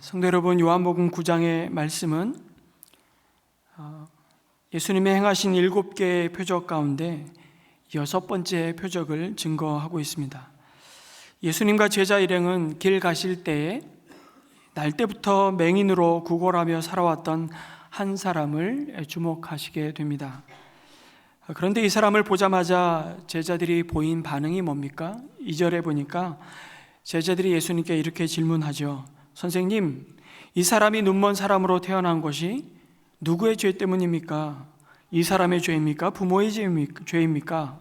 성도 여러분, 요한복음 9장의 말씀은 예수님이 행하신 7개의 표적 가운데 6번째 표적을 증거하고 있습니다. 예수님과 제자 일행은 길 가실 때에 날 때부터 맹인으로 구걸하며 살아왔던 한 사람을 주목하시게 됩니다. 그런데 이 사람을 보자마자 제자들이 보인 반응이 뭡니까? 2절에 보니까 제자들이 예수님께 이렇게 질문하죠. 선생님, 이 사람이 눈먼 사람으로 태어난 것이 누구의 죄 때문입니까? 이 사람의 죄입니까? 부모의 죄입니까?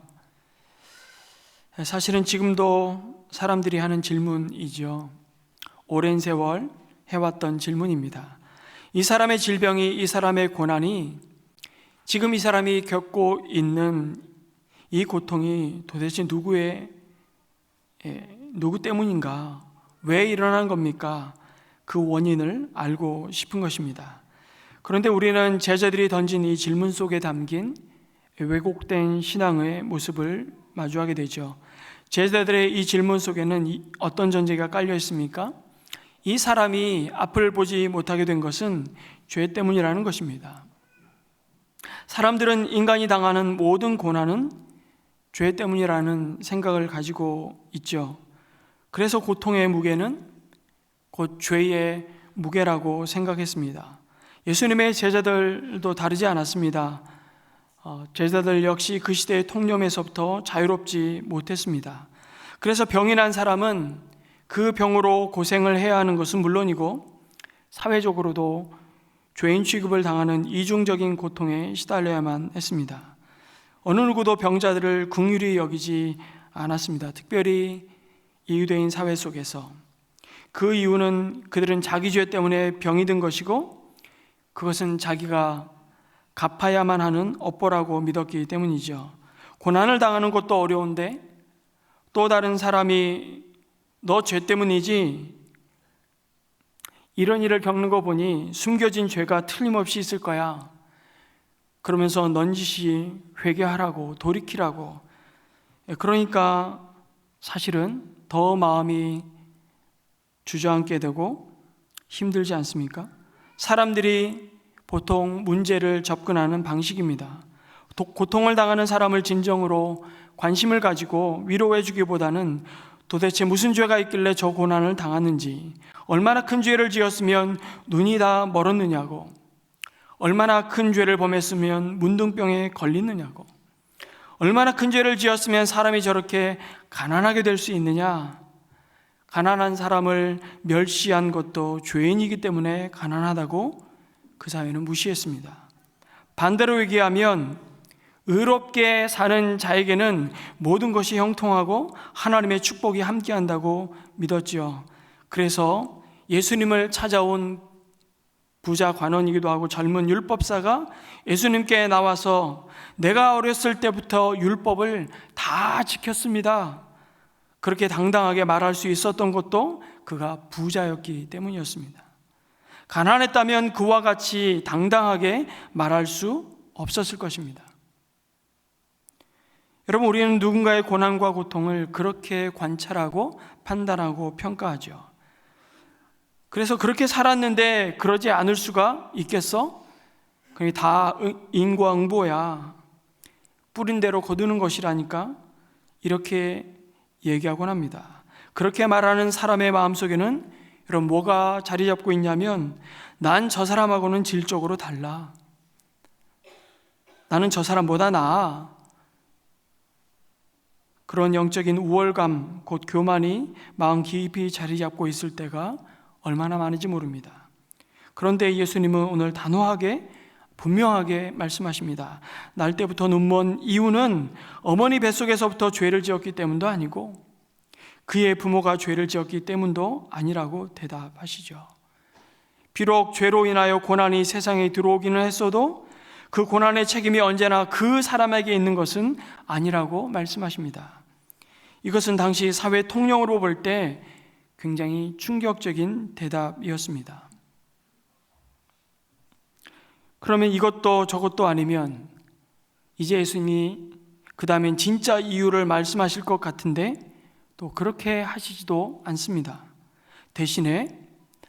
사실은 지금도 사람들이 하는 질문이죠. 오랜 세월 해왔던 질문입니다. 이 사람의 질병이, 이 사람의 고난이, 지금 이 사람이 겪고 있는 이 고통이 도대체 누구 때문인가? 왜 일어난 겁니까? 그 원인을 알고 싶은 것입니다. 그런데 우리는 제자들이 던진 이 질문 속에 담긴 왜곡된 신앙의 모습을 마주하게 되죠. 제자들의 이 질문 속에는 어떤 전제가 깔려 있습니까? 이 사람이 앞을 보지 못하게 된 것은 죄 때문이라는 것입니다. 사람들은 인간이 당하는 모든 고난은 죄 때문이라는 생각을 가지고 있죠. 그래서 고통의 무게는 곧 죄의 무게라고 생각했습니다. 예수님의 제자들도 다르지 않았습니다. 제자들 역시 그 시대의 통념에서부터 자유롭지 못했습니다. 그래서 병이 난 사람은 그 병으로 고생을 해야 하는 것은 물론이고 사회적으로도 죄인 취급을 당하는 이중적인 고통에 시달려야만 했습니다. 어느 누구도 병자들을 긍휼히 여기지 않았습니다. 특별히 이 유대인 사회 속에서. 그 이유는 그들은 자기 죄 때문에 병이 든 것이고 그것은 자기가 갚아야만 하는 업보라고 믿었기 때문이죠. 고난을 당하는 것도 어려운데 또 다른 사람이 너 죄 때문이지, 이런 일을 겪는 거 보니 숨겨진 죄가 틀림없이 있을 거야, 그러면서 넌지시 회개하라고, 돌이키라고. 그러니까 사실은 더 마음이 주저앉게 되고 힘들지 않습니까? 사람들이 보통 문제를 접근하는 방식입니다. 고통을 당하는 사람을 진정으로 관심을 가지고 위로해 주기보다는 도대체 무슨 죄가 있길래 저 고난을 당하는지, 얼마나 큰 죄를 지었으면 눈이 다 멀었느냐고, 얼마나 큰 죄를 범했으면 문둥병에 걸리느냐고, 얼마나 큰 죄를 지었으면 사람이 저렇게 가난하게 될 수 있느냐, 가난한 사람을 멸시한 것도 죄인이기 때문에 가난하다고 그 사회는 무시했습니다. 반대로 얘기하면 의롭게 사는 자에게는 모든 것이 형통하고 하나님의 축복이 함께한다고 믿었지요. 그래서 예수님을 찾아온 부자 관원이기도 하고 젊은 율법사가 예수님께 나와서 내가 어렸을 때부터 율법을 다 지켰습니다, 그렇게 당당하게 말할 수 있었던 것도 그가 부자였기 때문이었습니다. 가난했다면 그와 같이 당당하게 말할 수 없었을 것입니다. 여러분, 우리는 누군가의 고난과 고통을 그렇게 관찰하고 판단하고 평가하죠. 그래서 그렇게 살았는데 그러지 않을 수가 있겠어? 그게 다 인과응보야, 뿌린 대로 거두는 것이라니까, 이렇게 얘기하곤 합니다. 그렇게 말하는 사람의 마음속에는 여러분 뭐가 자리 잡고 있냐면, 난 저 사람하고는 질적으로 달라, 나는 저 사람보다 나아, 그런 영적인 우월감, 곧 교만이 마음 깊이 자리 잡고 있을 때가 얼마나 많은지 모릅니다. 그런데 예수님은 오늘 단호하게 분명하게 말씀하십니다. 날 때부터 눈먼 이유는 어머니 뱃속에서부터 죄를 지었기 때문도 아니고 그의 부모가 죄를 지었기 때문도 아니라고 대답하시죠. 비록 죄로 인하여 고난이 세상에 들어오기는 했어도 그 고난의 책임이 언제나 그 사람에게 있는 것은 아니라고 말씀하십니다. 이것은 당시 사회 통념으로 볼 때 굉장히 충격적인 대답이었습니다. 그러면 이것도 저것도 아니면 이제 예수님이 그 다음엔 진짜 이유를 말씀하실 것 같은데 또 그렇게 하시지도 않습니다. 대신에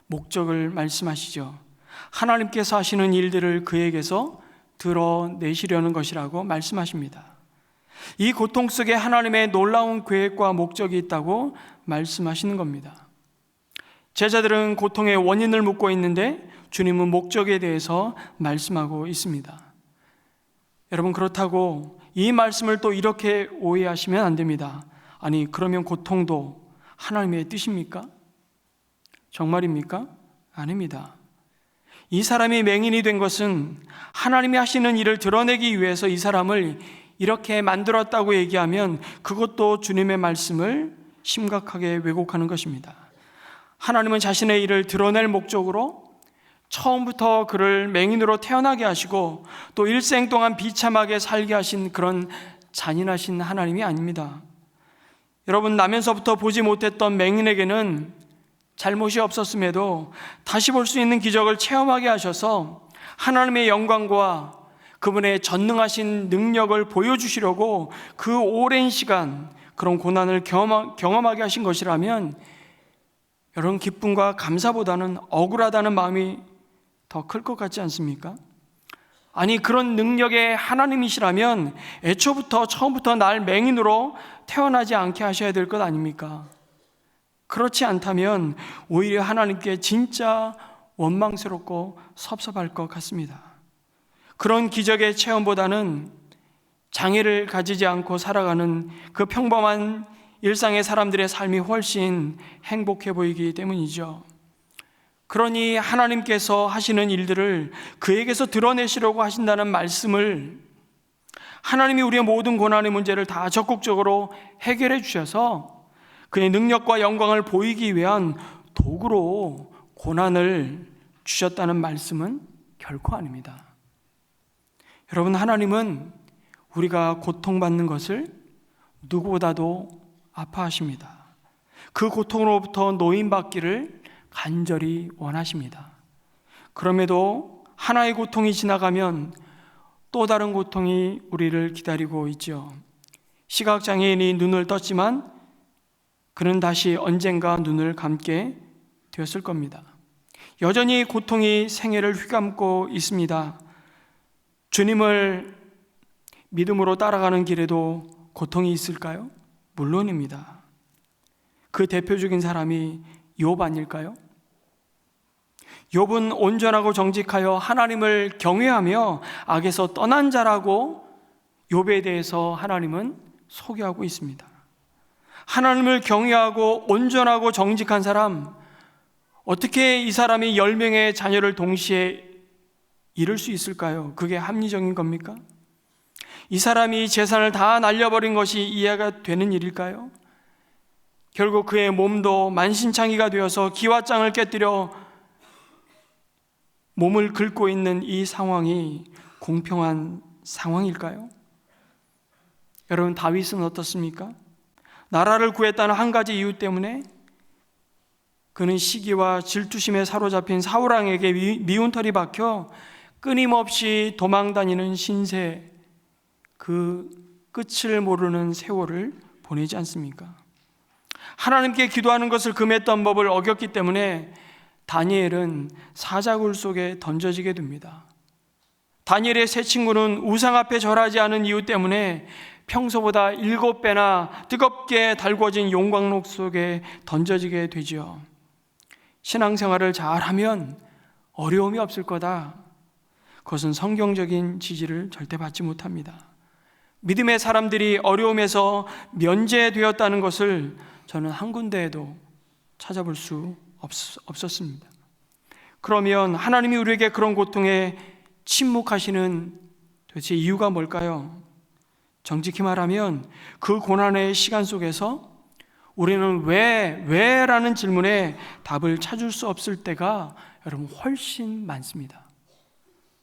목적을 말씀하시죠. 하나님께서 하시는 일들을 그에게서 드러내시려는 것이라고 말씀하십니다. 이 고통 속에 하나님의 놀라운 계획과 목적이 있다고 말씀하시는 겁니다. 제자들은 고통의 원인을 묻고 있는데 주님은 목적에 대해서 말씀하고 있습니다. 여러분, 그렇다고 이 말씀을 또 이렇게 오해하시면 안 됩니다. 아니, 그러면 고통도 하나님의 뜻입니까? 정말입니까? 아닙니다. 이 사람이 맹인이 된 것은 하나님이 하시는 일을 드러내기 위해서 이 사람을 이렇게 만들었다고 얘기하면 그것도 주님의 말씀을 심각하게 왜곡하는 것입니다. 하나님은 자신의 일을 드러낼 목적으로 처음부터 그를 맹인으로 태어나게 하시고 또 일생 동안 비참하게 살게 하신 그런 잔인하신 하나님이 아닙니다. 여러분, 나면서부터 보지 못했던 맹인에게는 잘못이 없었음에도 다시 볼 수 있는 기적을 체험하게 하셔서 하나님의 영광과 그분의 전능하신 능력을 보여주시려고 그 오랜 시간 그런 고난을 경험하게 하신 것이라면 여러분, 기쁨과 감사보다는 억울하다는 마음이 더 클 것 같지 않습니까? 아니, 그런 능력의 하나님이시라면 애초부터 처음부터 날 맹인으로 태어나지 않게 하셔야 될 것 아닙니까? 그렇지 않다면 오히려 하나님께 진짜 원망스럽고 섭섭할 것 같습니다. 그런 기적의 체험보다는 장애를 가지지 않고 살아가는 그 평범한 일상의 사람들의 삶이 훨씬 행복해 보이기 때문이죠. 그러니 하나님께서 하시는 일들을 그에게서 드러내시려고 하신다는 말씀을, 하나님이 우리의 모든 고난의 문제를 다 적극적으로 해결해 주셔서 그의 능력과 영광을 보이기 위한 도구로 고난을 주셨다는 말씀은 결코 아닙니다. 여러분, 하나님은 우리가 고통받는 것을 누구보다도 아파하십니다. 그 고통으로부터 노임받기를 간절히 원하십니다. 그럼에도 하나의 고통이 지나가면 또 다른 고통이 우리를 기다리고 있죠. 시각장애인이 눈을 떴지만 그는 다시 언젠가 눈을 감게 되었을 겁니다. 여전히 고통이 생애를 휘감고 있습니다. 주님을 믿음으로 따라가는 길에도 고통이 있을까요? 물론입니다. 그 대표적인 사람이 욥 아닐까요? 욥은 온전하고 정직하여 하나님을 경외하며 악에서 떠난 자라고 욥에 대해서 하나님은 소개하고 있습니다. 하나님을 경외하고 온전하고 정직한 사람, 어떻게 이 사람이 10명의 자녀를 동시에 이룰 수 있을까요? 그게 합리적인 겁니까? 이 사람이 재산을 다 날려버린 것이 이해가 되는 일일까요? 결국 그의 몸도 만신창이가 되어서 기와장을 깨뜨려 몸을 긁고 있는 이 상황이 공평한 상황일까요? 여러분, 다윗은 어떻습니까? 나라를 구했다는 한 가지 이유 때문에 그는 시기와 질투심에 사로잡힌 사울왕에게 미운 털이 박혀 끊임없이 도망다니는 신세, 그 끝을 모르는 세월을 보내지 않습니까? 하나님께 기도하는 것을 금했던 법을 어겼기 때문에 다니엘은 사자굴 속에 던져지게 됩니다. 다니엘의 세 친구는 우상 앞에 절하지 않은 이유 때문에 평소보다 7배나 뜨겁게 달궈진 용광록 속에 던져지게 되죠. 신앙생활을 잘하면 어려움이 없을 거다. 그것은 성경적인 지지를 절대 받지 못합니다. 믿음의 사람들이 어려움에서 면제되었다는 것을 저는 한 군데에도 찾아볼 수 없었습니다. 그러면 하나님이 우리에게 그런 고통에 침묵하시는 도대체 이유가 뭘까요? 정직히 말하면 그 고난의 시간 속에서 우리는 왜라는 질문에 답을 찾을 수 없을 때가 여러분 훨씬 많습니다.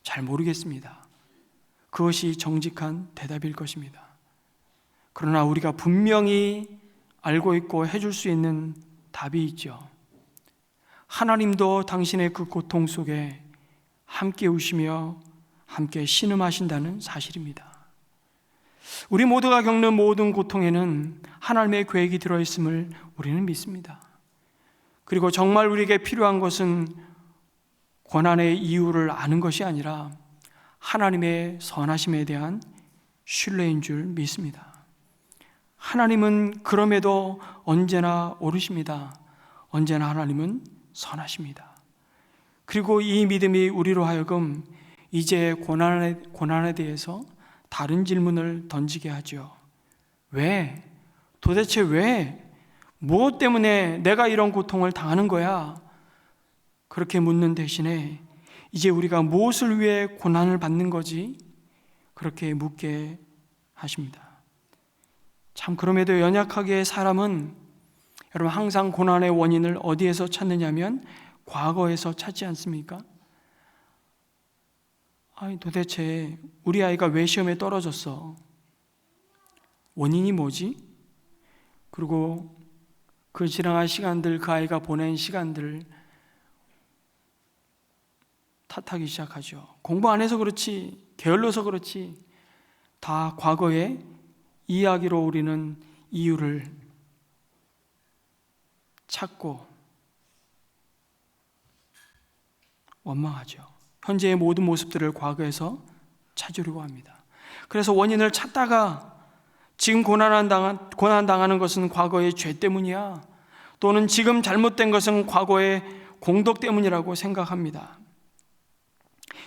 잘 모르겠습니다. 그것이 정직한 대답일 것입니다. 그러나 우리가 분명히 알고 있고 해줄 수 있는 답이 있죠. 하나님도 당신의 그 고통 속에 함께 우시며 함께 신음하신다는 사실입니다. 우리 모두가 겪는 모든 고통에는 하나님의 계획이 들어있음을 우리는 믿습니다. 그리고 정말 우리에게 필요한 것은 고난의 이유를 아는 것이 아니라 하나님의 선하심에 대한 신뢰인 줄 믿습니다. 하나님은 그럼에도 언제나 옳으십니다. 언제나 하나님은 선하십니다. 그리고 이 믿음이 우리로 하여금 이제 고난에 대해서 다른 질문을 던지게 하죠. 왜? 도대체 왜? 무엇 때문에 내가 이런 고통을 당하는 거야? 그렇게 묻는 대신에 이제 우리가 무엇을 위해 고난을 받는 거지? 그렇게 묻게 하십니다. 참 그럼에도 연약하게 사람은 여러분 항상 고난의 원인을 어디에서 찾느냐면 과거에서 찾지 않습니까? 아니 도대체 우리 아이가 왜 시험에 떨어졌어? 원인이 뭐지? 그리고 그 지나간 시간들, 그 아이가 보낸 시간들 탓하기 시작하죠. 공부 안 해서 그렇지, 게을러서 그렇지, 다 과거의 이야기로 우리는 이유를 찾고 원망하죠. 현재의 모든 모습들을 과거에서 찾으려고 합니다. 그래서 원인을 찾다가 지금 고난당하는 것은 과거의 죄 때문이야, 또는 지금 잘못된 것은 과거의 공덕 때문이라고 생각합니다.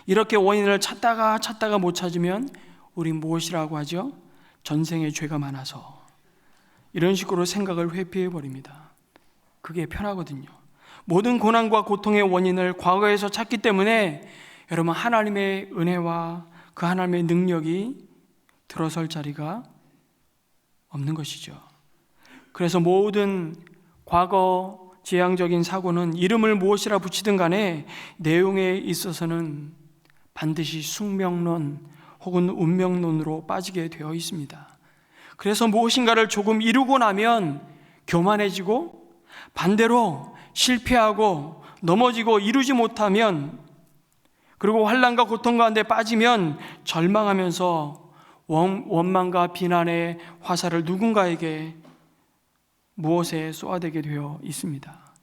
이렇게 원인을 찾다가 못 찾으면 우린 무엇이라고 하죠? 전생에 죄가 많아서. 이런 식으로 생각을 회피해버립니다. 그게 편하거든요. 모든 고난과 고통의 원인을 과거에서 찾기 때문에 여러분 하나님의 은혜와 그 하나님의 능력이 들어설 자리가 없는 것이죠. 그래서 모든 과거 재앙적인 사고는 이름을 무엇이라 붙이든 간에 내용에 있어서는 반드시 숙명론 혹은 운명론으로 빠지게 되어 있습니다. 그래서 무엇인가를 조금 이루고 나면 교만해지고, 반대로 실패하고 넘어지고 이루지 못하면, 그리고 환난과 고통 가운데 빠지면 절망하면서 원망과 비난의 화살을 누군가에게 무엇에 쏘아대게 되어 있습니다.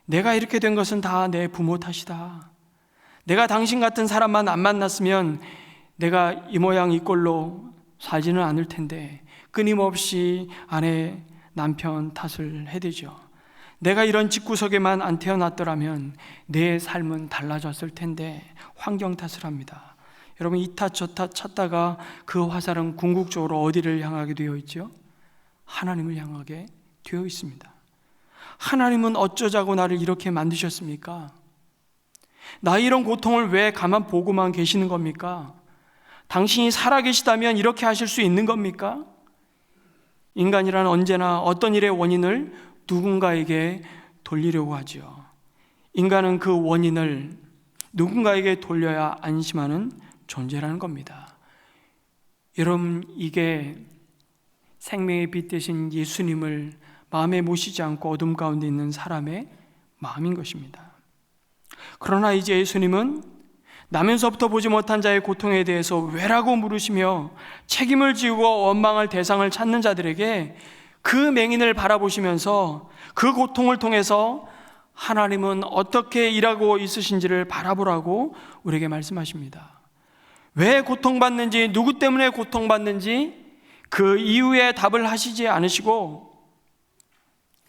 내가 이렇게 된 것은 다 내 부모 탓이다. 내가 당신 같은 사람만 안 만났으면 내가 이 모양 이 꼴로 살지는 않을 텐데, 끊임없이 아내, 남편 탓을 해대죠. 내가 이런 집구석에만 안 태어났더라면 내 삶은 달라졌을 텐데 환경 탓을 합니다. 여러분 이 탓 저 탓 찾다가 그 화살은 궁극적으로 어디를 향하게 되어 있죠? 하나님을 향하게 되어 있습니다. 하나님은 어쩌자고 나를 이렇게 만드셨습니까? 나 이런 고통을 왜 가만 보고만 계시는 겁니까? 당신이 살아계시다면 이렇게 하실 수 있는 겁니까? 인간이란 언제나 어떤 일의 원인을 누군가에게 돌리려고 하죠. 인간은 그 원인을 누군가에게 돌려야 안심하는 존재라는 겁니다. 여러분 이게 생명의 빛 되신 예수님을 마음에 모시지 않고 어둠 가운데 있는 사람의 마음인 것입니다. 그러나 이제 예수님은 나면서부터 보지 못한 자의 고통에 대해서 왜라고 물으시며 책임을 지우고 원망할 대상을 찾는 자들에게 그 맹인을 바라보시면서 그 고통을 통해서 하나님은 어떻게 일하고 있으신지를 바라보라고 우리에게 말씀하십니다. 왜 고통받는지, 누구 때문에 고통받는지 그 이유의 답을 하시지 않으시고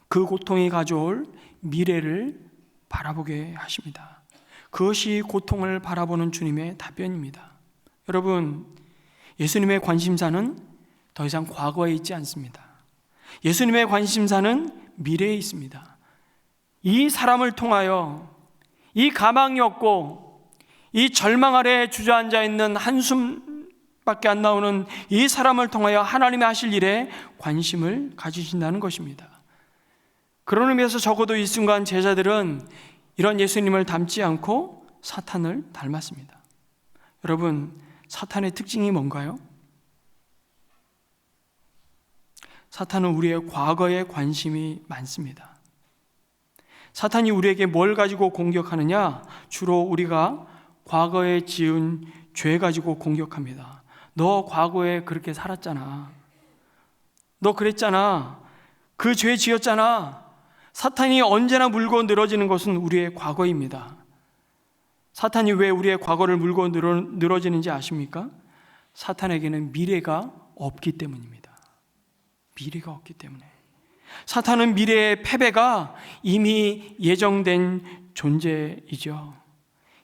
그 고통이 가져올 미래를 바라보게 하십니다. 그것이 고통을 바라보는 주님의 답변입니다. 여러분, 예수님의 관심사는 더 이상 과거에 있지 않습니다. 예수님의 관심사는 미래에 있습니다. 이 사람을 통하여 이 가망이 없고 이 절망 아래에 주저앉아 있는 한숨밖에 안 나오는 이 사람을 통하여 하나님이 하실 일에 관심을 가지신다는 것입니다. 그런 의미에서 적어도 이 순간 제자들은 이런 예수님을 닮지 않고 사탄을 닮았습니다. 여러분, 사탄의 특징이 뭔가요? 사탄은 우리의 과거에 관심이 많습니다. 사탄이 우리에게 뭘 가지고 공격하느냐? 주로 우리가 과거에 지은 죄 가지고 공격합니다. 너 과거에 그렇게 살았잖아. 너 그랬잖아. 그 죄 지었잖아. 사탄이 언제나 물고 늘어지는 것은 우리의 과거입니다. 사탄이 왜 우리의 과거를 물고 늘어지는지 아십니까? 사탄에게는 미래가 없기 때문입니다. 미래가 없기 때문에. 사탄은 미래의 패배가 이미 예정된 존재이죠.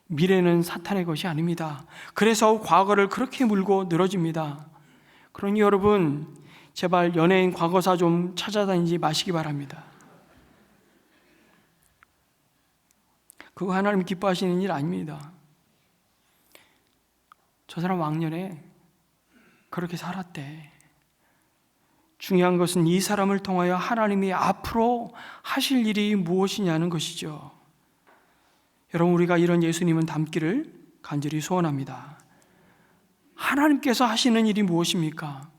미래는 사탄의 것이 아닙니다. 그래서 과거를 그렇게 물고 늘어집니다. 그러니 여러분, 제발 연예인 과거사 좀 찾아다니지 마시기 바랍니다. 그거 하나님 기뻐하시는 일 아닙니다. 저 사람 왕년에 그렇게 살았대. 중요한 것은 이 사람을 통하여 하나님이 앞으로 하실 일이 무엇이냐는 것이죠. 여러분, 우리가 이런 예수님은 닮기를 간절히 소원합니다. 하나님께서 하시는 일이 무엇입니까?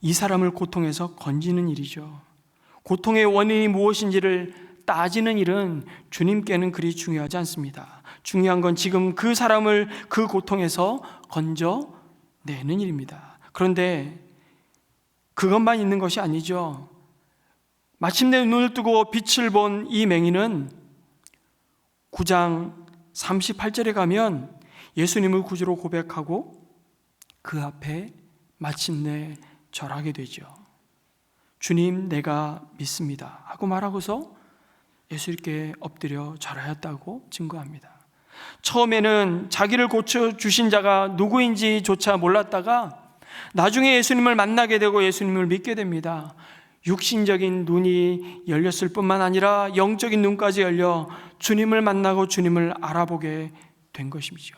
이 사람을 고통에서 건지는 일이죠. 고통의 원인이 무엇인지를 따지는 일은 주님께는 그리 중요하지 않습니다. 중요한 건 지금 그 사람을 그 고통에서 건져내는 일입니다. 그런데 그것만 있는 것이 아니죠. 마침내 눈을 뜨고 빛을 본 이 맹인은 9장 38절에 가면 예수님을 구주로 고백하고 그 앞에 마침내 절하게 되죠. 주님, 내가 믿습니다 하고 말하고서 예수님께 엎드려 절하였다고 증거합니다. 처음에는 자기를 고쳐주신 자가 누구인지조차 몰랐다가 나중에 예수님을 만나게 되고 예수님을 믿게 됩니다. 육신적인 눈이 열렸을 뿐만 아니라 영적인 눈까지 열려 주님을 만나고 주님을 알아보게 된 것이죠.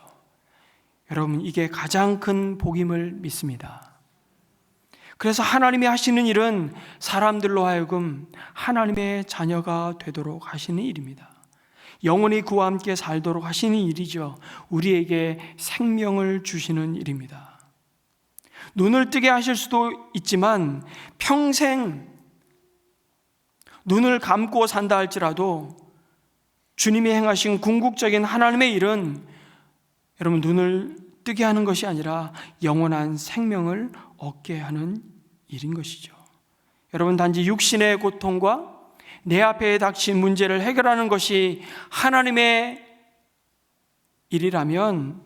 여러분, 이게 가장 큰 복임을 믿습니다. 그래서 하나님이 하시는 일은 사람들로 하여금 하나님의 자녀가 되도록 하시는 일입니다. 영원히 그와 함께 살도록 하시는 일이죠. 우리에게 생명을 주시는 일입니다. 눈을 뜨게 하실 수도 있지만 평생 눈을 감고 산다 할지라도 주님이 행하신 궁극적인 하나님의 일은 여러분, 눈을 뜨게 하는 것이 아니라 영원한 생명을 얻게 하는 일인 것이죠. 여러분, 단지 육신의 고통과 내 앞에 닥친 문제를 해결하는 것이 하나님의 일이라면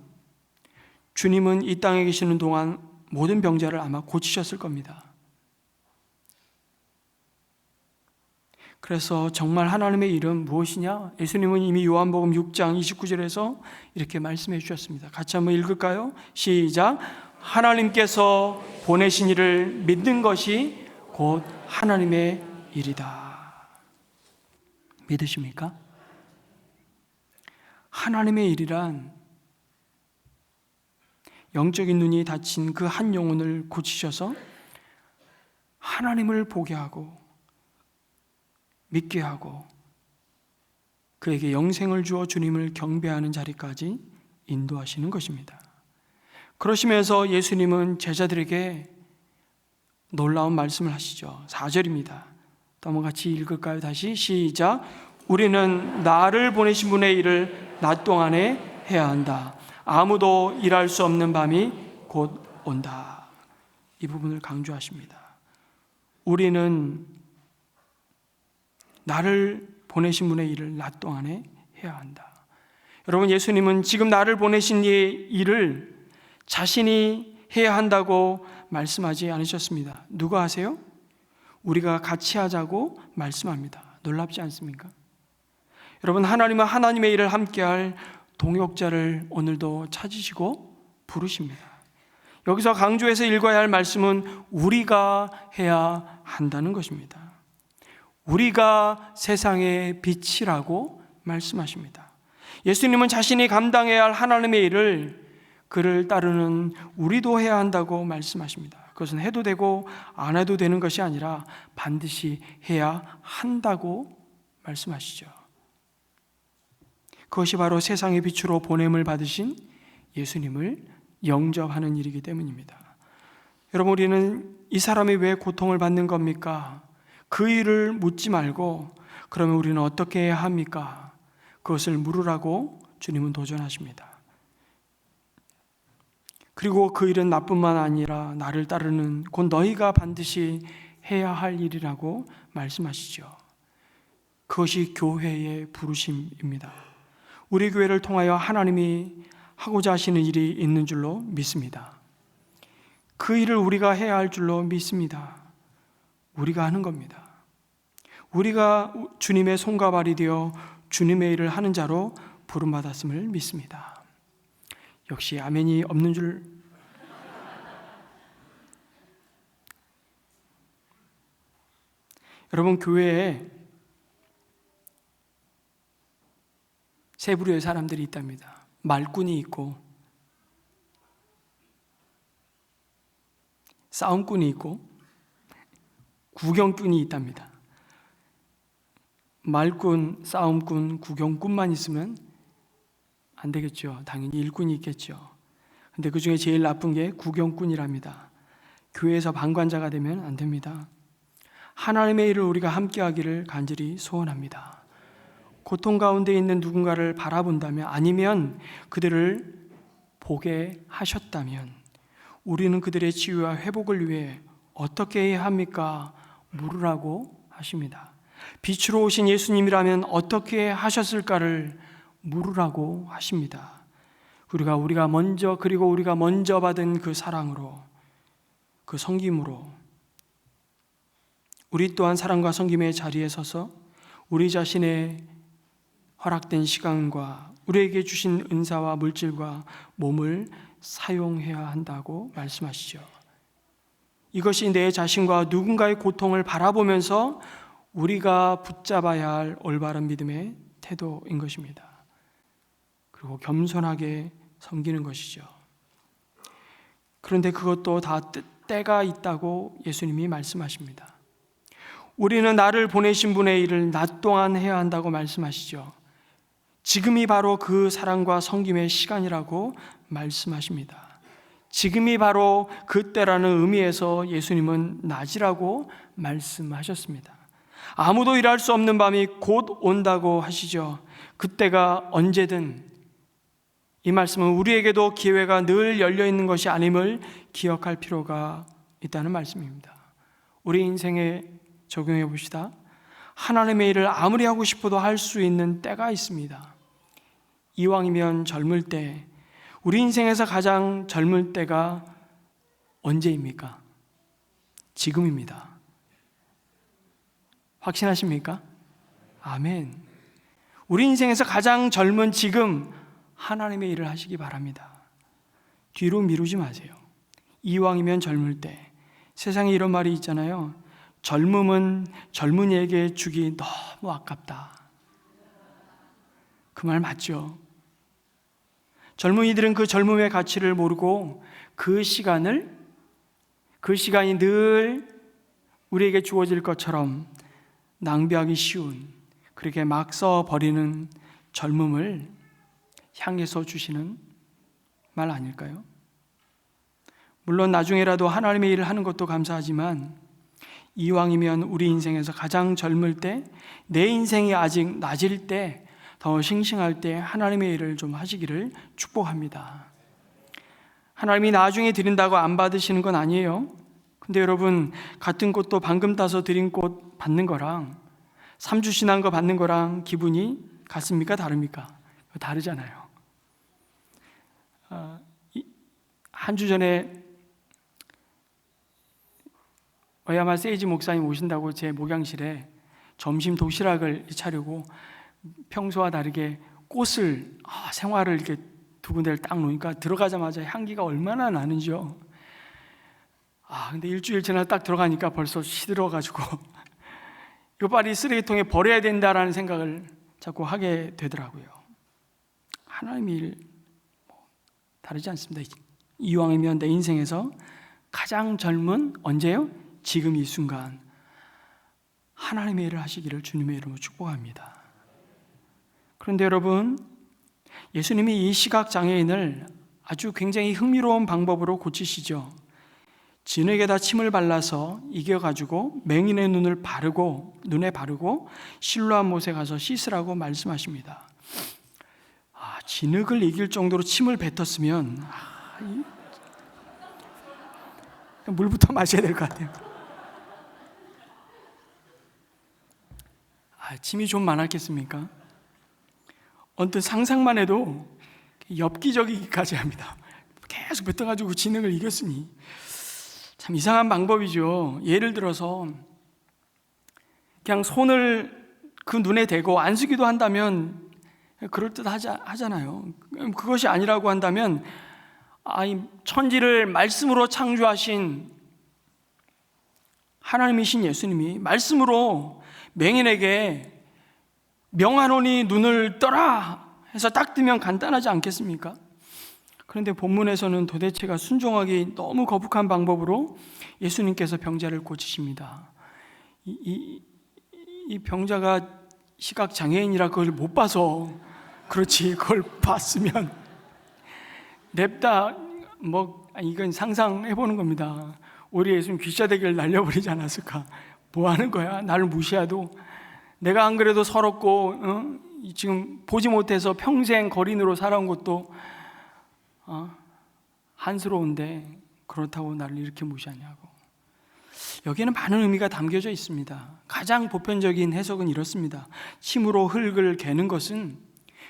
주님은 이 땅에 계시는 동안 모든 병자를 아마 고치셨을 겁니다. 그래서 정말 하나님의 일은 무엇이냐? 예수님은 이미 요한복음 6장 29절에서 이렇게 말씀해 주셨습니다. 같이 한번 읽을까요? 시작. 하나님께서 보내신 이를 믿는 것이 곧 하나님의 일이다. 믿으십니까? 하나님의 일이란 영적인 눈이 닫힌 그 한 영혼을 고치셔서 하나님을 보게 하고 믿게 하고 그에게 영생을 주어 주님을 경배하는 자리까지 인도하시는 것입니다. 그러시면서 예수님은 제자들에게 놀라운 말씀을 하시죠. 4절입니다. 또 한번 같이 읽을까요? 다시 시작. 우리는 나를 보내신 분의 일을 낮 동안에 해야 한다. 아무도 일할 수 없는 밤이 곧 온다. 이 부분을 강조하십니다. 우리는 나를 보내신 분의 일을 낮 동안에 해야 한다. 여러분, 예수님은 지금 나를 보내신 이의 일을 자신이 해야 한다고 말씀하지 않으셨습니다. 누가 하세요? 우리가 같이 하자고 말씀합니다. 놀랍지 않습니까? 여러분, 하나님은 하나님의 일을 함께할 동역자를 오늘도 찾으시고 부르십니다. 여기서 강조해서 읽어야 할 말씀은 우리가 해야 한다는 것입니다. 우리가 세상의 빛이라고 말씀하십니다. 예수님은 자신이 감당해야 할 하나님의 일을 그를 따르는 우리도 해야 한다고 말씀하십니다. 그것은 해도 되고 안 해도 되는 것이 아니라 반드시 해야 한다고 말씀하시죠. 그것이 바로 세상의 빛으로 보냄을 받으신 예수님을 영접하는 일이기 때문입니다. 여러분, 우리는 이 사람이 왜 고통을 받는 겁니까? 그 일을 묻지 말고 그러면 우리는 어떻게 해야 합니까? 그것을 물으라고 주님은 도전하십니다. 그리고 그 일은 나뿐만 아니라 나를 따르는 곧 너희가 반드시 해야 할 일이라고 말씀하시죠. 그것이 교회의 부르심입니다. 우리 교회를 통하여 하나님이 하고자 하시는 일이 있는 줄로 믿습니다. 그 일을 우리가 해야 할 줄로 믿습니다. 우리가 하는 겁니다. 우리가 주님의 손과 발이 되어 주님의 일을 하는 자로 부름받았음을 믿습니다. 역시 아멘이 없는 줄. 여러분, 교회에 세 부류의 사람들이 있답니다. 말꾼이 있고, 싸움꾼이 있고, 구경꾼이 있답니다. 말꾼, 싸움꾼, 구경꾼만 있으면 안 되겠죠. 당연히 일꾼이 있겠죠. 근데 그 중에 제일 나쁜 게 구경꾼이랍니다. 교회에서 방관자가 되면 안 됩니다. 하나님의 일을 우리가 함께 하기를 간절히 소원합니다. 고통 가운데 있는 누군가를 바라본다면, 아니면 그들을 보게 하셨다면, 우리는 그들의 치유와 회복을 위해 어떻게 해야 합니까? 물으라고 하십니다. 빛으로 오신 예수님이라면 어떻게 하셨을까를 물으라고 하십니다. 우리가 먼저 받은 그 사랑으로, 그 섬김으로 우리 또한 사랑과 섬김의 자리에 서서 우리 자신의 허락된 시간과 우리에게 주신 은사와 물질과 몸을 사용해야 한다고 말씀하시죠. 이것이 내 자신과 누군가의 고통을 바라보면서 우리가 붙잡아야 할 올바른 믿음의 태도인 것입니다. 그리고 겸손하게 섬기는 것이죠. 그런데 그것도 다 때가 있다고 예수님이 말씀하십니다. 우리는 나를 보내신 분의 일을 낮 동안 해야 한다고 말씀하시죠. 지금이 바로 그 사랑과 섬김의 시간이라고 말씀하십니다. 지금이 바로 그때라는 의미에서 예수님은 낮이라고 말씀하셨습니다. 아무도 일할 수 없는 밤이 곧 온다고 하시죠. 그때가 언제든, 이 말씀은 우리에게도 기회가 늘 열려 있는 것이 아님을 기억할 필요가 있다는 말씀입니다. 우리 인생에 적용해 봅시다. 하나님의 일을 아무리 하고 싶어도 할 수 있는 때가 있습니다. 이왕이면 젊을 때, 우리 인생에서 가장 젊을 때가 언제입니까? 지금입니다. 확신하십니까? 아멘. 우리 인생에서 가장 젊은 지금 하나님의 일을 하시기 바랍니다. 뒤로 미루지 마세요. 이왕이면 젊을 때. 세상에 이런 말이 있잖아요. 젊음은 젊은이에게 주기 너무 아깝다. 그 말 맞죠? 젊은이들은 그 젊음의 가치를 모르고 그 시간이 늘 우리에게 주어질 것처럼 낭비하기 쉬운, 그렇게 막 써버리는 젊음을 향해서 주시는 말 아닐까요? 물론 나중에라도 하나님의 일을 하는 것도 감사하지만, 이왕이면 우리 인생에서 가장 젊을 때, 내 인생이 아직 낮일 때, 더 싱싱할 때 하나님의 일을 좀 하시기를 축복합니다. 하나님이 나중에 드린다고 안 받으시는 건 아니에요. 근데 여러분, 같은 꽃도 방금 따서 드린 꽃 받는 거랑 3주 지난 거 받는 거랑 기분이 같습니까? 다릅니까? 다르잖아요. 한 주 전에 어야마 세이지 목사님 오신다고 제 목양실에 점심 도시락을 차리고 평소와 다르게 꽃을, 생화를 이렇게 두 군데를 딱 놓으니까 들어가자마자 향기가 얼마나 나는지요. 근데 일주일 지나 딱 들어가니까 벌써 시들어가지고 이거 빨리 쓰레기통에 버려야 된다라는 생각을 자꾸 하게 되더라고요. 하나님의 일 다르지 않습니다. 이왕이면 내 인생에서 가장 젊은 언제요? 지금 이 순간 하나님의 일을 하시기를 주님의 이름으로 축복합니다. 그런데 여러분, 예수님이 이 시각장애인을 아주 굉장히 흥미로운 방법으로 고치시죠. 진흙에다 침을 발라서 이겨가지고 맹인의 눈에 바르고 실로암 못에 가서 씻으라고 말씀하십니다. 진흙을 이길 정도로 침을 뱉었으면 물부터 마셔야 될 것 같아요. 침이 좀 많았겠습니까? 언뜻 상상만 해도 엽기적이기까지 합니다. 계속 뱉어가지고 진흙을 이겼으니 참 이상한 방법이죠. 예를 들어서 그냥 손을 그 눈에 대고 안수기도 한다면 그럴듯하잖아요. 그것이 아니라고 한다면 이 천지를 말씀으로 창조하신 하나님이신 예수님이 말씀으로 맹인에게 명하노니 눈을 떠라 해서 딱 뜨면 간단하지 않겠습니까? 그런데 본문에서는 도대체가 순종하기 너무 거북한 방법으로 예수님께서 병자를 고치십니다. 이 병자가 시각장애인이라 그걸 못 봐서 그렇지, 그걸 봤으면 냅다 이건 상상해보는 겁니다. 우리 예수님 귀샤대기를 날려버리지 않았을까? 뭐 하는 거야? 나를 무시해도 내가 안 그래도 서럽고 지금 보지 못해서 평생 거린으로 살아온 것도 한스러운데 그렇다고 나를 이렇게 무시하냐고. 여기에는 많은 의미가 담겨져 있습니다. 가장 보편적인 해석은 이렇습니다. 침으로 흙을 개는 것은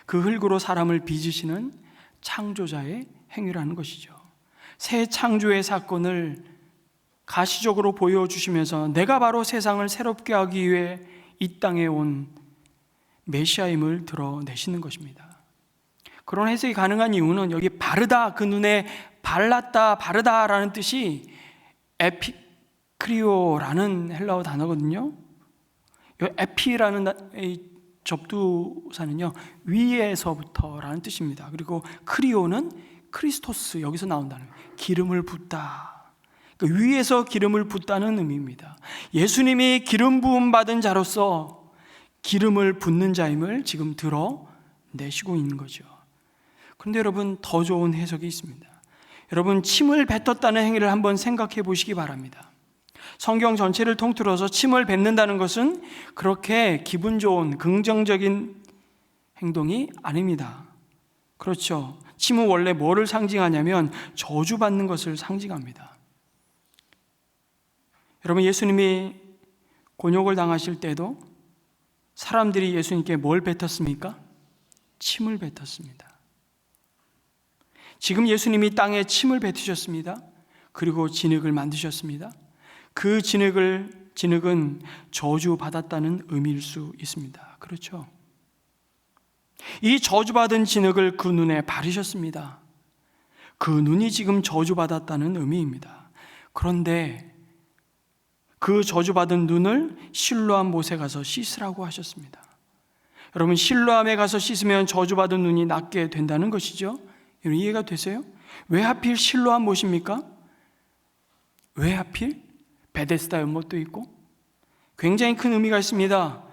그 흙으로 사람을 빚으시는 창조자의 행위라는 것이죠. 새 창조의 사건을 가시적으로 보여주시면서 내가 바로 세상을 새롭게 하기 위해 이 땅에 온 메시아임을 드러내시는 것입니다. 그런 해석이 가능한 이유는 여기 바르다, 그 눈에 발랐다, 바르다라는 뜻이 에피크리오라는 헬라어 단어거든요. 이 에피라는 접두사는요, 위에서부터라는 뜻입니다. 그리고 크리오는 크리스토스, 여기서 나온다는 거예요. 기름을 붓다. 그 위에서 기름을 붓다는 의미입니다. 예수님이 기름 부음 받은 자로서 기름을 붓는 자임을 지금 드러내시고 있는 거죠. 그런데 여러분, 더 좋은 해석이 있습니다. 여러분, 침을 뱉었다는 행위를 한번 생각해 보시기 바랍니다. 성경 전체를 통틀어서 침을 뱉는다는 것은 그렇게 기분 좋은 긍정적인 행동이 아닙니다. 그렇죠. 침은 원래 뭐를 상징하냐면 저주받는 것을 상징합니다. 여러분, 예수님이 곤욕을 당하실 때도 사람들이 예수님께 뭘 뱉었습니까? 침을 뱉었습니다. 지금 예수님이 땅에 침을 뱉으셨습니다. 그리고 진흙을 만드셨습니다. 그 진흙은 저주받았다는 의미일 수 있습니다. 그렇죠? 이 저주받은 진흙을 그 눈에 바르셨습니다. 그 눈이 지금 저주받았다는 의미입니다. 그런데 그 저주받은 눈을 실로암 못에 가서 씻으라고 하셨습니다. 여러분, 실로암에 가서 씻으면 저주받은 눈이 낫게 된다는 것이죠. 여러분, 이해가 되세요? 왜 하필 실로암 못입니까? 왜 하필? 베데스다 연못도 있고 굉장히 큰 의미가 있습니다.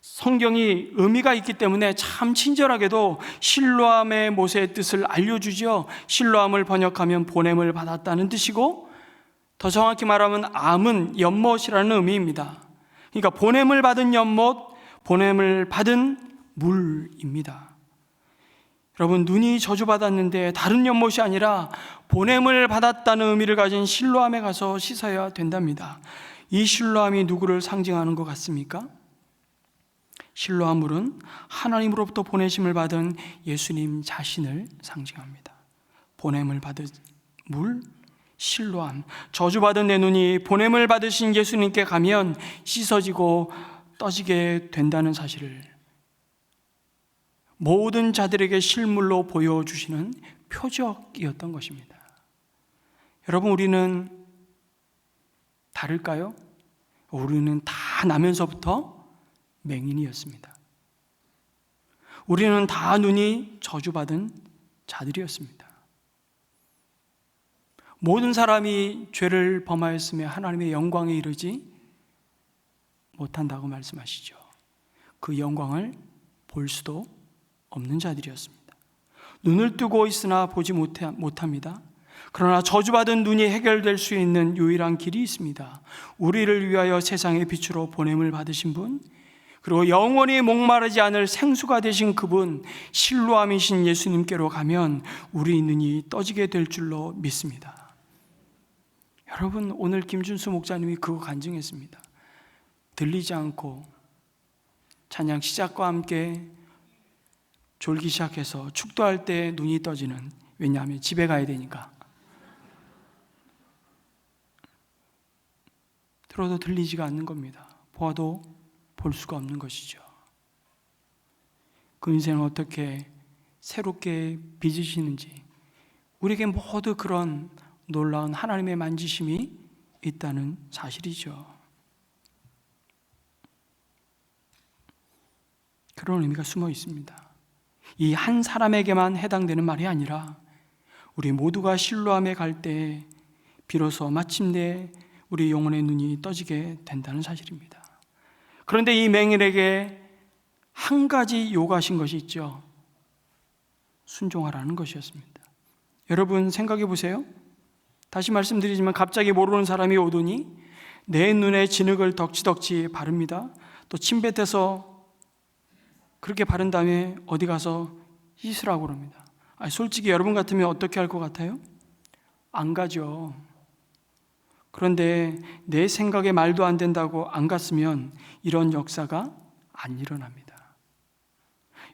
성경이 의미가 있기 때문에 참 친절하게도 실로암의 못의 뜻을 알려주죠. 실로암을 번역하면 보냄을 받았다는 뜻이고, 더 정확히 말하면 암은 연못이라는 의미입니다. 그러니까 보냄을 받은 연못, 보냄을 받은 물입니다. 여러분, 눈이 저주받았는데 다른 연못이 아니라 보냄을 받았다는 의미를 가진 실로암에 가서 씻어야 된답니다. 이 실로암이 누구를 상징하는 것 같습니까? 실로암 물은 하나님으로부터 보내심을 받은 예수님 자신을 상징합니다. 보냄을 받은 물, 실로암. 저주받은 내 눈이 보냄을 받으신 예수님께 가면 씻어지고 떠지게 된다는 사실을 모든 자들에게 실물로 보여주시는 표적이었던 것입니다. 여러분, 우리는 다를까요? 우리는 다 나면서부터 맹인이었습니다. 우리는 다 눈이 저주받은 자들이었습니다. 모든 사람이 죄를 범하였으며 하나님의 영광에 이르지 못한다고 말씀하시죠. 그 영광을 볼 수도 없는 자들이었습니다. 눈을 뜨고 있으나 보지 못합니다. 그러나 저주받은 눈이 해결될 수 있는 유일한 길이 있습니다. 우리를 위하여 세상의 빛으로 보냄을 받으신 분, 그리고 영원히 목마르지 않을 생수가 되신 그분, 실로암이신 예수님께로 가면 우리 눈이 떠지게 될 줄로 믿습니다. 여러분, 오늘 김준수 목사님이 그거 간증했습니다. 들리지 않고 찬양 시작과 함께 졸기 시작해서 축도할 때 눈이 떠지는, 왜냐하면 집에 가야 되니까. 들어도 들리지가 않는 겁니다. 보아도 볼 수가 없는 것이죠. 그 인생을 어떻게 새롭게 빚으시는지, 우리에게 모두 그런 놀라운 하나님의 만지심이 있다는 사실이죠. 그런 의미가 숨어 있습니다. 이 한 사람에게만 해당되는 말이 아니라 우리 모두가 실로암에 갈 때 비로소 마침내 우리 영혼의 눈이 떠지게 된다는 사실입니다. 그런데 이 맹인에게 한 가지 요구하신 것이 있죠. 순종하라는 것이었습니다. 여러분 생각해 보세요. 다시 말씀드리지만 갑자기 모르는 사람이 오더니 내 눈에 진흙을 덕지덕지 바릅니다. 또 침뱉어서 그렇게 바른 다음에 어디 가서 씻으라고 그럽니다. 솔직히 여러분 같으면 어떻게 할 것 같아요? 안 가죠. 그런데 내 생각에 말도 안 된다고 안 갔으면 이런 역사가 안 일어납니다.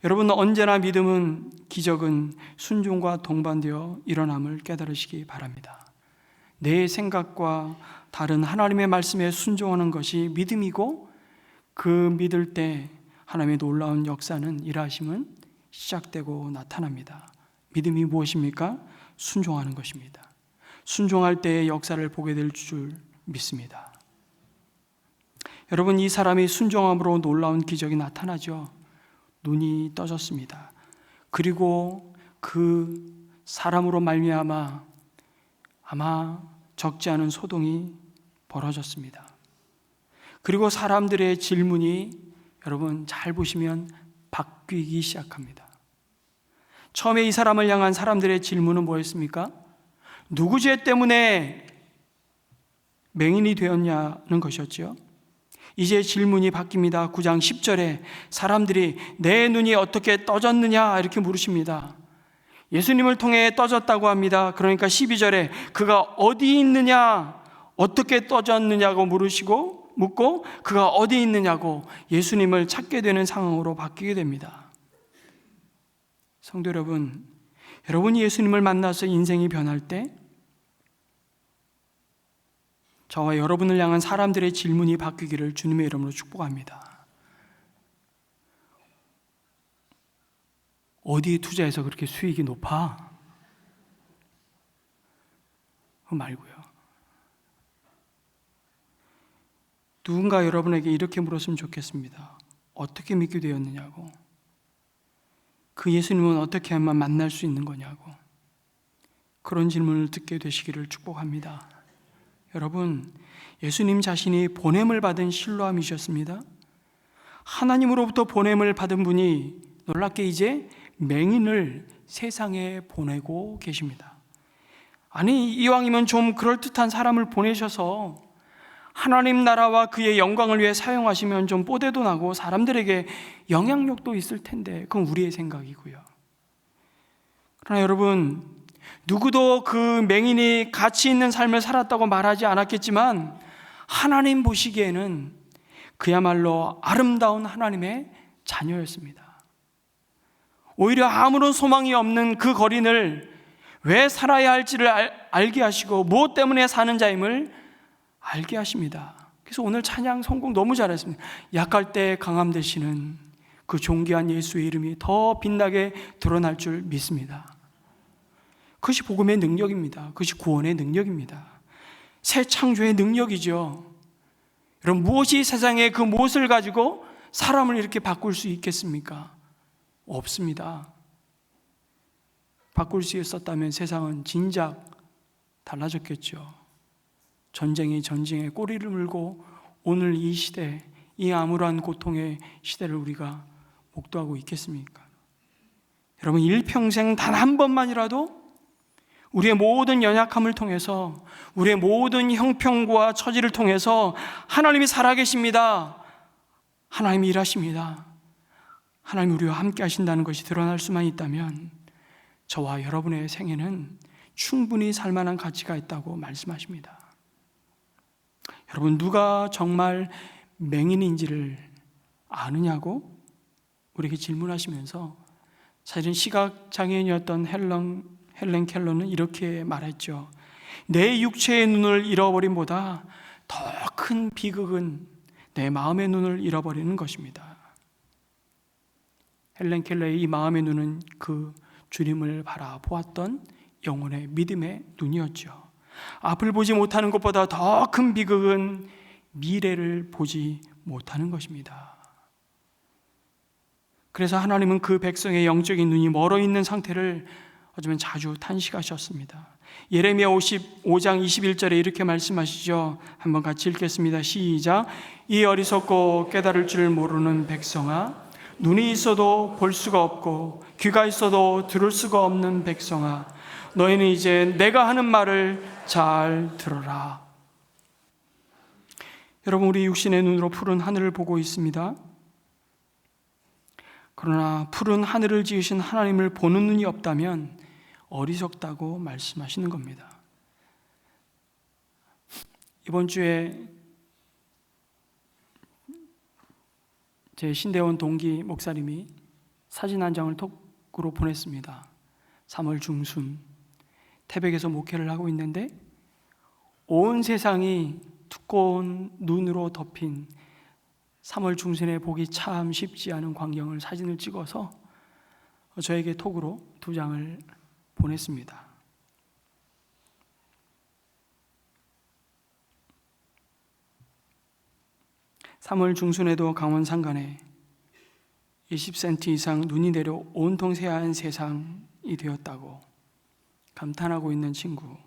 여러분, 언제나 믿음은, 기적은 순종과 동반되어 일어남을 깨달으시기 바랍니다. 내 생각과 다른 하나님의 말씀에 순종하는 것이 믿음이고, 그 믿을 때 하나님의 놀라운 역사는, 일하심은 시작되고 나타납니다. 믿음이 무엇입니까? 순종하는 것입니다. 순종할 때의 역사를 보게 될 줄 믿습니다. 여러분, 이 사람이 순종함으로 놀라운 기적이 나타나죠. 눈이 떠졌습니다. 그리고 그 사람으로 말미암아 아마 적지 않은 소동이 벌어졌습니다. 그리고 사람들의 질문이, 여러분 잘 보시면 바뀌기 시작합니다. 처음에 이 사람을 향한 사람들의 질문은 뭐였습니까? 누구 죄 때문에 맹인이 되었냐는 것이었죠. 이제 질문이 바뀝니다. 9장 10절에 사람들이 내 눈이 어떻게 떠졌느냐 이렇게 물으십니다. 예수님을 통해 떠졌다고 합니다. 그러니까 12절에 그가 어디 있느냐, 어떻게 떠졌느냐고 묻고 그가 어디 있느냐고 예수님을 찾게 되는 상황으로 바뀌게 됩니다. 성도 여러분, 여러분이 예수님을 만나서 인생이 변할 때 저와 여러분을 향한 사람들의 질문이 바뀌기를 주님의 이름으로 축복합니다. 어디에 투자해서 그렇게 수익이 높아? 그거 말고요. 누군가 여러분에게 이렇게 물었으면 좋겠습니다. 어떻게 믿게 되었느냐고. 그 예수님은 어떻게 하면 만날 수 있는 거냐고. 그런 질문을 듣게 되시기를 축복합니다. 여러분, 예수님 자신이 보냄을 받은 실로암이셨습니다. 하나님으로부터 보냄을 받은 분이 놀랍게 이제 맹인을 세상에 보내고 계십니다. 아니, 이왕이면 좀 그럴듯한 사람을 보내셔서 하나님 나라와 그의 영광을 위해 사용하시면 좀 뽀대도 나고 사람들에게 영향력도 있을 텐데, 그건 우리의 생각이고요. 그러나 여러분, 누구도 그 맹인이 가치 있는 삶을 살았다고 말하지 않았겠지만 하나님 보시기에는 그야말로 아름다운 하나님의 자녀였습니다. 오히려 아무런 소망이 없는 그 거린을 왜 살아야 할지를 알게 하시고 무엇 때문에 사는 자임을 알게 하십니다. 그래서 오늘 찬양 성공 너무 잘했습니다. 약할 때 강함 되시는 그 존귀한 예수의 이름이 더 빛나게 드러날 줄 믿습니다. 그것이 복음의 능력입니다. 그것이 구원의 능력입니다. 새 창조의 능력이죠. 여러분, 무엇이 세상에 그 무엇을 가지고 사람을 이렇게 바꿀 수 있겠습니까? 없습니다. 바꿀 수 있었다면 세상은 진작 달라졌겠죠. 전쟁에 꼬리를 물고 오늘 이 시대, 이 암울한 고통의 시대를 우리가 목도하고 있겠습니까? 여러분, 일평생 단 한 번만이라도 우리의 모든 연약함을 통해서, 우리의 모든 형편과 처지를 통해서 하나님이 살아계십니다. 하나님이 일하십니다. 하나님이 우리와 함께 하신다는 것이 드러날 수만 있다면 저와 여러분의 생애는 충분히 살만한 가치가 있다고 말씀하십니다. 여러분, 누가 정말 맹인인지를 아느냐고 우리에게 질문하시면서 사실은 시각장애인이었던 헬렌 켈러는 이렇게 말했죠. 내 육체의 눈을 잃어버림보다 더 큰 비극은 내 마음의 눈을 잃어버리는 것입니다. 헬렌 켈러의 이 마음의 눈은 그 주님을 바라보았던 영혼의 믿음의 눈이었죠. 앞을 보지 못하는 것보다 더 큰 비극은 미래를 보지 못하는 것입니다. 그래서 하나님은 그 백성의 영적인 눈이 멀어 있는 상태를 어쩌면 자주 탄식하셨습니다. 예레미야 55장 21절에 이렇게 말씀하시죠. 한번 같이 읽겠습니다. 시작. 이 어리석고 깨달을 줄 모르는 백성아, 눈이 있어도 볼 수가 없고 귀가 있어도 들을 수가 없는 백성아, 너희는 이제 내가 하는 말을 잘 들어라. 여러분, 우리 육신의 눈으로 푸른 하늘을 보고 있습니다. 그러나 푸른 하늘을 지으신 하나님을 보는 눈이 없다면 어리석다고 말씀하시는 겁니다. 이번 주에 제 신대원 동기 목사님이 사진 한 장을 톡으로 보냈습니다. 3월 중순 태백에서 목회를 하고 있는데 온 세상이 두꺼운 눈으로 덮인 3월 중순에 보기 참 쉽지 않은 광경을 사진을 찍어서 저에게 톡으로 2장을 보냈습니다. (3월) 중순에도 강원 산간에 20cm 이상 눈이 내려 온통 새하얀 세상이 되었다고 감탄하고 있는 친구,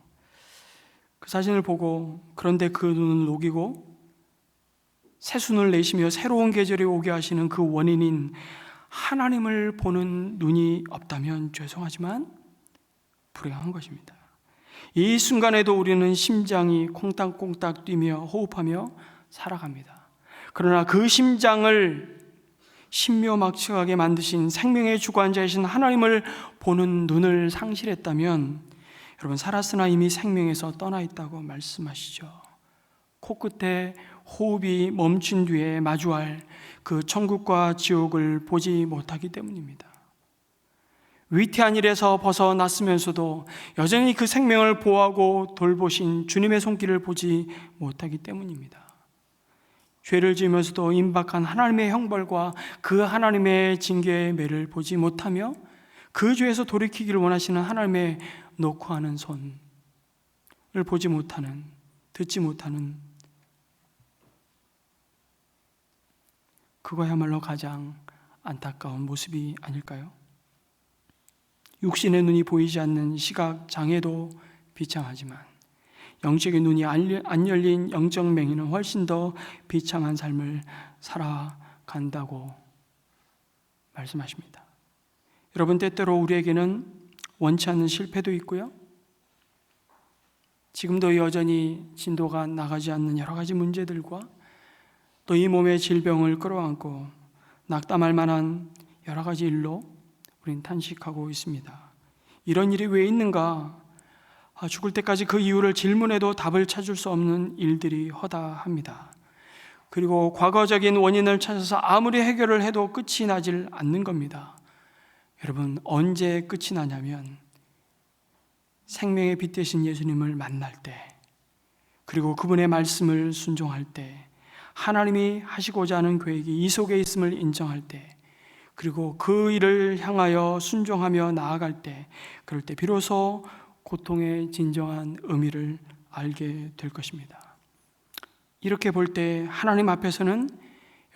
그 사진을 보고 그런데 그 눈을 녹이고 새순을 내시며 새로운 계절이 오게 하시는 그 원인인 하나님을 보는 눈이 없다면 죄송하지만 불행한 것입니다. 이 순간에도 우리는 심장이 콩닥콩닥 뛰며 호흡하며 살아갑니다. 그러나 그 심장을 신묘막측하게 만드신 생명의 주관자이신 하나님을 보는 눈을 상실했다면 여러분, 살았으나 이미 생명에서 떠나 있다고 말씀하시죠. 코끝에 호흡이 멈춘 뒤에 마주할 그 천국과 지옥을 보지 못하기 때문입니다. 위태한 일에서 벗어났으면서도 여전히 그 생명을 보호하고 돌보신 주님의 손길을 보지 못하기 때문입니다. 죄를 지으면서도 임박한 하나님의 형벌과 그 하나님의 징계의 매를 보지 못하며 그 죄에서 돌이키기를 원하시는 하나님의 녹화하는 손을 보지 못하는, 듣지 못하는, 그거야말로 가장 안타까운 모습이 아닐까요? 육신의 눈이 보이지 않는 시각 장애도 비참하지만 영적인 눈이 안 열린 영적 맹인은 훨씬 더 비참한 삶을 살아간다고 말씀하십니다. 여러분, 때때로 우리에게는 원치 않는 실패도 있고요, 지금도 여전히 진도가 나가지 않는 여러 가지 문제들과 또 이 몸의 질병을 끌어안고 낙담할 만한 여러 가지 일로 우린 탄식하고 있습니다. 이런 일이 왜 있는가? 죽을 때까지 그 이유를 질문해도 답을 찾을 수 없는 일들이 허다합니다. 그리고 과거적인 원인을 찾아서 아무리 해결을 해도 끝이 나질 않는 겁니다. 여러분, 언제 끝이 나냐면 생명의 빛 되신 예수님을 만날 때, 그리고 그분의 말씀을 순종할 때, 하나님이 하시고자 하는 계획이 이 속에 있음을 인정할 때, 그리고 그 일을 향하여 순종하며 나아갈 때, 그럴 때 비로소 고통의 진정한 의미를 알게 될 것입니다. 이렇게 볼 때 하나님 앞에서는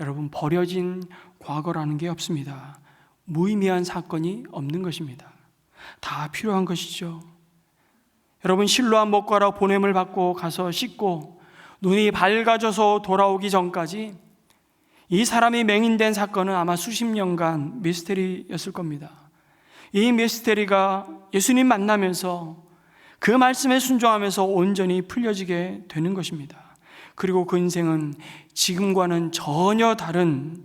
여러분, 버려진 과거라는 게 없습니다. 무의미한 사건이 없는 것입니다. 다 필요한 것이죠. 여러분, 실로암 목과라 보냄을 받고 가서 씻고 눈이 밝아져서 돌아오기 전까지 이 사람이 맹인된 사건은 아마 수십 년간 미스테리였을 겁니다. 이 미스테리가 예수님 만나면서 그 말씀에 순종하면서 온전히 풀려지게 되는 것입니다. 그리고 그 인생은 지금과는 전혀 다른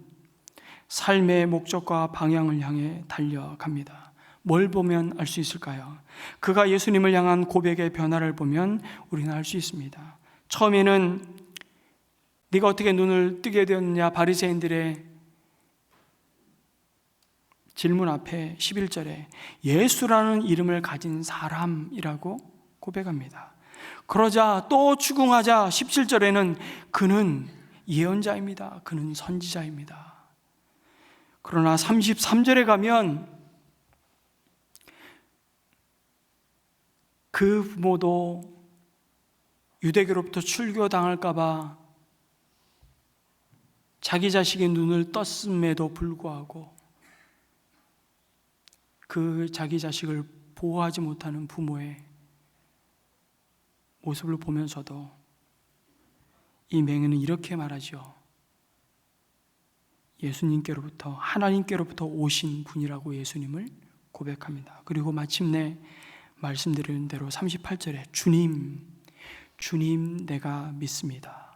삶의 목적과 방향을 향해 달려갑니다. 뭘 보면 알 수 있을까요? 그가 예수님을 향한 고백의 변화를 보면 우리는 알 수 있습니다. 처음에는 네가 어떻게 눈을 뜨게 되었느냐 바리새인들의 질문 앞에 11절에 예수라는 이름을 가진 사람이라고 고백합니다. 그러자 또 추궁하자 17절에는 그는 예언자입니다. 그는 선지자입니다. 그러나 33절에 가면 그 부모도 유대교로부터 출교당할까 봐 자기 자식의 눈을 떴음에도 불구하고 그 자기 자식을 보호하지 못하는 부모의 모습을 보면서도 이 맹인은 이렇게 말하죠. 예수님께로부터, 하나님께로부터 오신 분이라고 예수님을 고백합니다. 그리고 마침내 말씀드린 대로 38절에 주님 내가 믿습니다.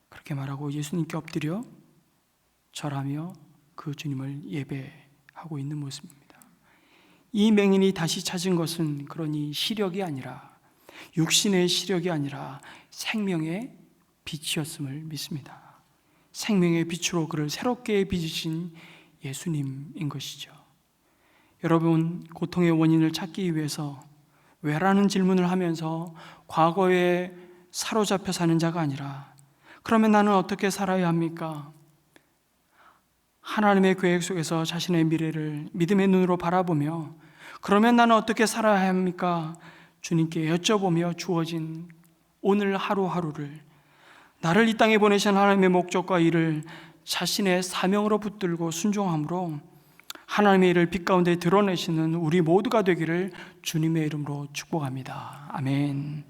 그렇게 말하고 예수님께 엎드려 절하며 그 주님을 예배하고 있는 모습입니다. 이 맹인이 다시 찾은 것은 그러니 시력이 아니라, 육신의 시력이 아니라 생명의 빛이었음을 믿습니다. 생명의 빛으로 그를 새롭게 빚으신 예수님인 것이죠. 여러분, 고통의 원인을 찾기 위해서 왜라는 질문을 하면서 과거에 사로잡혀 사는 자가 아니라, 그러면 나는 어떻게 살아야 합니까? 하나님의 계획 속에서 자신의 미래를 믿음의 눈으로 바라보며, 그러면 나는 어떻게 살아야 합니까? 주님께 여쭤보며 주어진 오늘 하루하루를, 나를 이 땅에 보내신 하나님의 목적과 일을 자신의 사명으로 붙들고 순종함으로 하나님의 일을 빛 가운데 드러내시는 우리 모두가 되기를 주님의 이름으로 축복합니다. 아멘.